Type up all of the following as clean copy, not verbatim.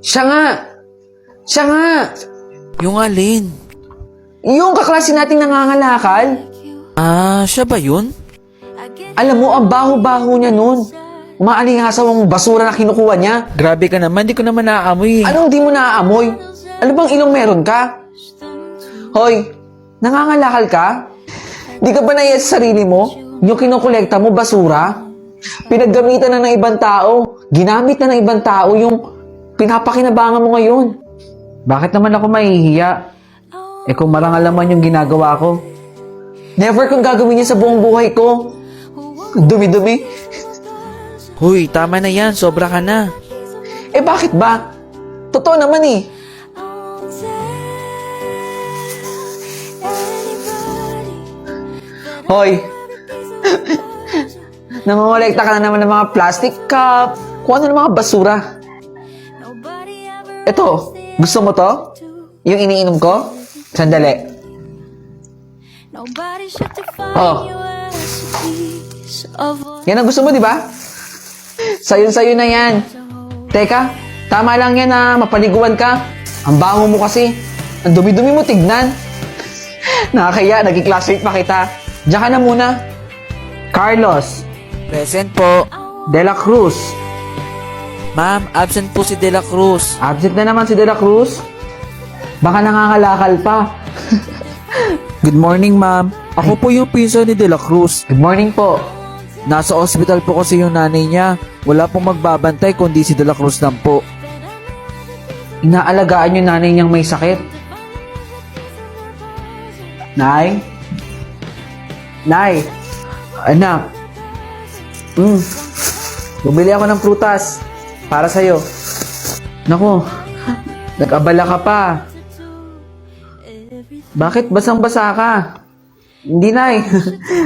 Siya nga! Siya nga! Yung alin? Yung kaklase nating nangangalakal. Ah, siya ba yun? Alam mo, ang baho-baho niya nun. Umaalingasaw ang basura na kinukuha niya. Grabe ka naman, di ko naman naaamoy. Anong di mo naaamoy? Ano bang ilong meron ka? Hoy, nangangalakal ka? Di ka ba naiya sa sarili mo? Yung kinukolekta mo, basura? Pinaggamitan na ng ibang tao. Ginamit na ng ibang tao yung pinapakinabangan mo ngayon. Bakit naman ako mahihiya? Eh kung marangal naman yung ginagawa ko. Never kong gagawin yan sa buong buhay ko. Dumi-dumi. Huy, tama na yan, sobra ka na. Eh bakit ba? Totoo naman eh. Hoy! Nangongolekta ka na naman ng mga plastic cup, kung ano ng mga basura. Ito, gusto mo to? Yung iniinom ko? Sandali. Oh. Yan ang gusto mo, di ba? Sayo na yan. Teka, tama lang yan na mapaliguan ka. Ang bango mo kasi. Ang dumi-dumi mo tignan. Nakakaya, naging classmate pa kita. Diyan ka na muna. Carlos. Present po. De La Cruz. Ma'am, absent po si De La Cruz. Absent na naman si De La Cruz. Baka nangangalakal pa. Good morning, ma'am. Ako po yung pinsan ni De La Cruz. Good morning po. Nasa ospital po kasi yung nanay niya. Wala pong magbabantay kundi si De La Cruz lang po. Inaalagaan yung nanay niyang may sakit. Nay? Nay? Anak? Bumili ako ng prutas. Para sa'yo. Naku, nag-abala ka pa. Bakit basang-basa ka? Hindi, Nay.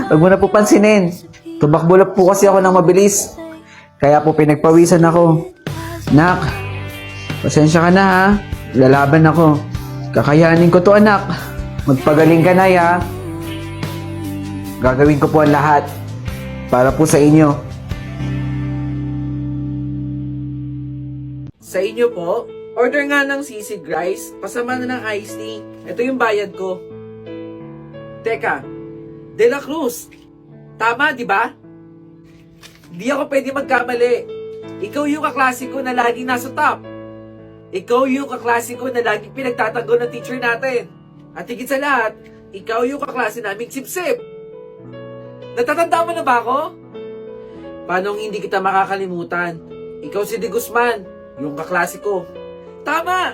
Huwag mo na po pansinin. Tumakbo po kasi ako ng mabilis. Kaya po pinagpawisan ako. Nak, pasensya ka na ha. Lalaban ako. Kakayanin ko to, anak. Magpagaling ka, Nay, ha. Gagawin ko po ang lahat. Para po sa inyo. Sa inyo po, order nga ng sisig rice, pasama na ng iced tea. Ito yung bayad ko. Teka, De La Cruz, tama di ba? Di ako pwede magkamali. Ikaw yung kaklase ko na laging nasa top. Ikaw yung kaklase ko na laging pinagtatanggol ng teacher natin. At higit sa lahat, ikaw yung kaklase naming sip-sip. Natatanda mo na ba ako? Paano hindi kita makakalimutan? Ikaw si De Guzman, yung kaklase ko. Tama!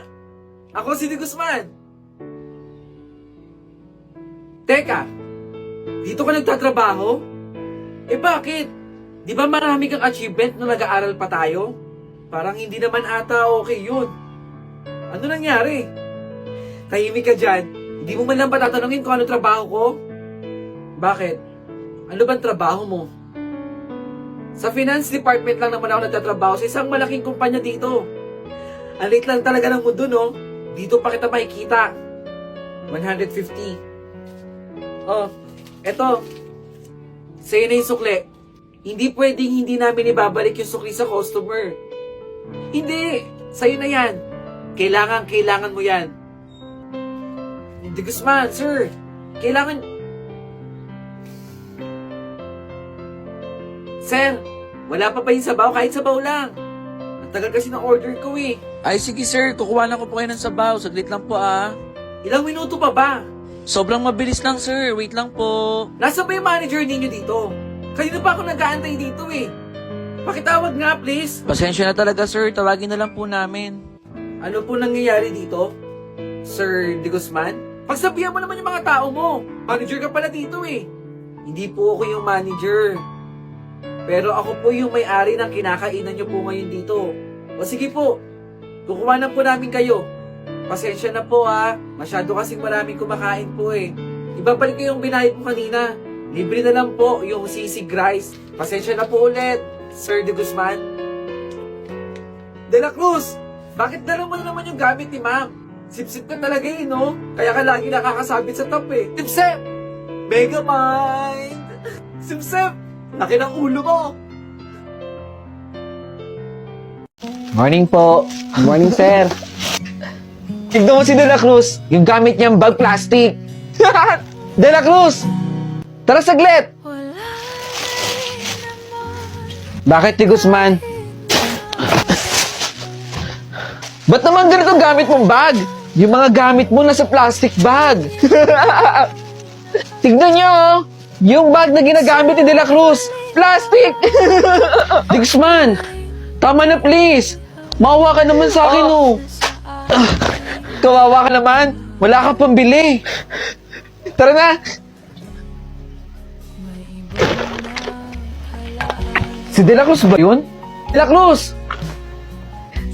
Ako si De Guzman. Teka, dito ka nagtatrabaho? Eh bakit? Di ba marami kang achievement nung nag-aaral pa tayo? Parang hindi naman ata okay yun. Ano nangyari? Tahimik ka dyan. Hindi mo man lang ba tatanungin kung ano trabaho ko? Bakit? Ano bang trabaho mo? Sa finance department lang naman ako nagtatrabaho sa isang malaking kumpanya dito. Ang liit lang talaga ng mundo, no? Dito pa kita makikita. 150. Oh, eto. Sa'yo na yung sukli. Hindi pwedeng hindi namin ibabalik yung sukli sa customer. Hindi! Sa'yo na yan. Kailangan mo yan. De Guzman, sir. Kailangan... Sir, wala pa yung sabaw? Kahit sabaw lang. Ang tagal kasi ng order ko eh. Ay, sige sir, kukuha lang ko po kayo ng sabaw. Saglit lang po ah. Ilang minuto pa ba? Sobrang mabilis lang sir, wait lang po. Nasaan ba yung manager ninyo dito? Kanina pa ako nag-aantay dito eh. Pakitawag nga please. Pasensya na talaga sir, tawagin na lang po namin. Ano po nangyayari dito? Sir De Guzman? Pagsabihan mo naman yung mga tao mo. Manager ka pala dito eh. Hindi po ako yung manager. Pero ako po yung may-ari ng kinakainan nyo po ngayon dito. O sige po, kukuha na po namin kayo. Pasensya na po ha. Masyado kasing maraming kumakain po eh. Ibabalik ko yung binayad mo kanina. Libre na lang po yung sisig rice. Pasensya na po ulit, Sir De Guzman. De La Cruz, bakit dala mo na naman yung gamit ni ma'am? Sip-sip ka talaga eh, no? Kaya ka lagi nakakasabit sa top eh. Sip-sip! Megamind! Sip-sip! Laki ng ulo mo! Morning po. Morning, sir. Tignan mo si De La Cruz, yung gamit niyang bag plastic. De La Cruz! Tara saglit! Bakit, Ti Guzman? Ba't naman ganito gamit mong bag? Yung mga gamit mo nasa plastic bag. Tignan niyo, oh. Yung bag na ginagamit ni De La Cruz, plastic! Ti Guzman, tama na please. Maawa ka naman sa akin, oh. Kawawa ka naman. Wala kang pambili. Tara na. Si De La Cruz ba yun? De La Cruz!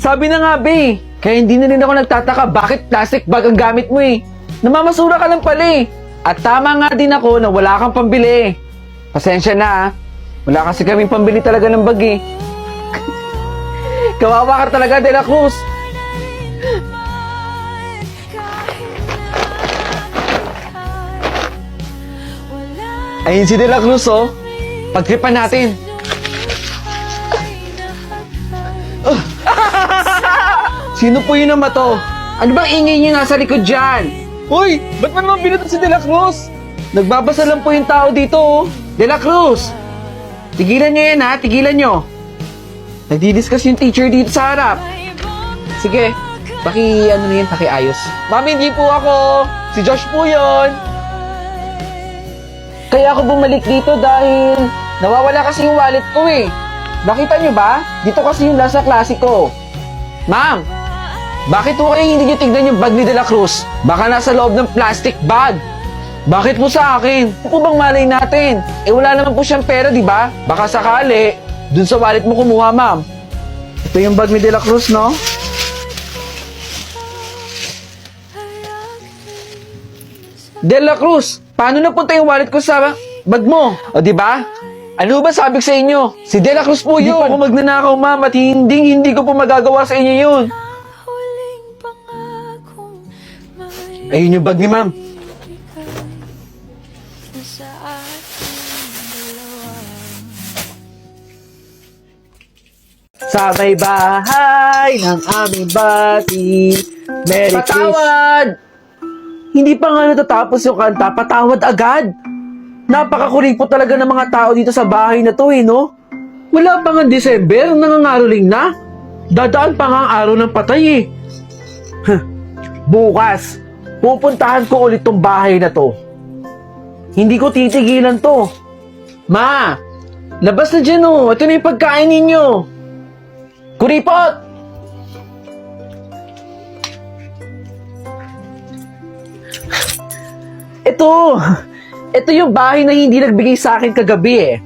Sabi na nga, be. Kaya hindi na rin ako nagtataka bakit plastic bag ang gamit mo eh. Namamasura ka lang pala eh. At tama nga din ako na wala kang pambili. Pasensya na ah. Wala kasi kaming pambili talaga ng bag eh. Kawawa ka talaga, De La Cruz. Ayun si De La Cruz, oh. Pagtripan natin. Sino po yun ang mato? Ano bang ingay niyo nasa likod dyan? Uy! Ba't man naman binuto si De La Cruz? Nagbabasa lang po yung tao dito, oh. De La Cruz! Tigilan niyo yan, ha? Tigilan niyo. Nagdi-discuss yung teacher dito sa harap. Sige, pakiayos. Mami, hindi po ako. Si Josh po yun. Kaya ako bumalik dito dahil nawawala kasi yung wallet ko eh. Nakita niyo ba? Dito kasi yung nasa klase ko. Ma'am, bakit po kayo hindi niyo tignan yung bag ni De La Cruz? Baka nasa loob ng plastic bag. Bakit po sa akin? Ano po bang malay natin? Eh wala naman po siyang pera, di ba? Baka sakali, dun sa wallet mo kumuha, ma'am. Ito yung bag ni De La Cruz, no? De La Cruz, paano napunta yung wallet ko sa bag mo? O, di ba? Ano ba sabi ko sa inyo? Si De La Cruz po yun. Hindi po ako magnanakaw, ma'am, at hindi ko po magagawa sa inyo yun. Ayun yung bag ni ma'am. Sa may bahay ng aming bati, Merry Christmas. Patawad! Hindi pa nga natatapos yung kanta, patawad agad. Napakakuripot talaga ng mga tao dito sa bahay na to eh, no? Wala pa nga December, nangangaroling na. Dadaan pa nga ang araw ng patay eh. Bukas, pupuntahan ko ulit tong bahay na to. Hindi ko titigilan to. Ma, labas na dyan oh. Ito na yung pagkain ninyo. Kuripot! Ito yung bahay na hindi nagbigay sa akin kagabi eh.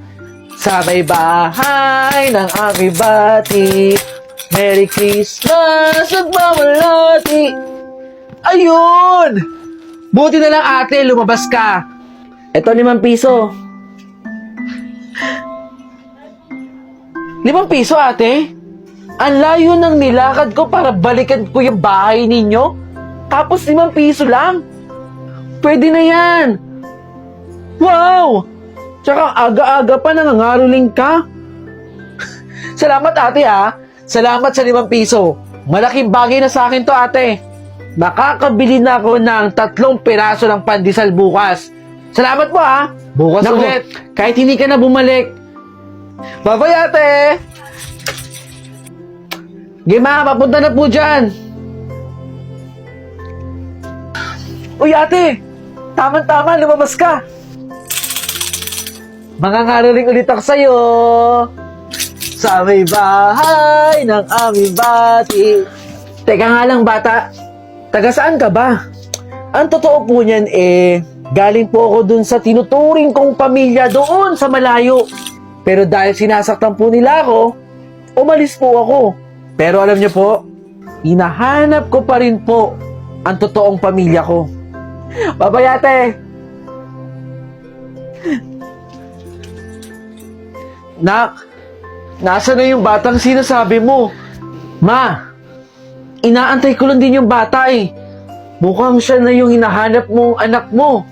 Sa may bahay ng aming bati, Merry Christmas at mawalati. Ayun! Buti na lang ate, lumabas ka. Ito 5 piso. 5 piso ate? Ang layo ng nilakad ko para balikan ko yung bahay ninyo. Tapos 5 piso lang. Pwede na yan. Wow! Tsaka aga-aga pa nangangaroling ka. Salamat ate ha. Salamat sa 5 piso. Malaking bagay na sa akin to ate. Makakabili na ako ng 3 piraso ng pandesal bukas. Salamat po ha. Bukas ulit. Kahit hindi ka na bumalik. Bye-bye ate. Gima, papunta na po dyan. Uy ate, tama-tama, lumabas ka. Mangangaroling ulit ako sa'yo. Sa may bahay ng aming bati. Teka nga lang bata, taga saan ka ba? Ang totoo po niyan galing po ako dun sa tinuturing kong pamilya doon sa malayo. Pero dahil sinasaktan po nila ako, umalis po ako. Pero alam niyo po, hinahanap ko pa rin po ang totoong pamilya ko. Bye-bye ate! Nak, nasa na yung batang sinasabi mo? Ma, inaantay ko lang din yung bata eh. Mukhang siya na yung hinahanap mong anak mo.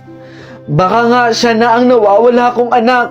Baka nga siya na ang nawawala kong anak.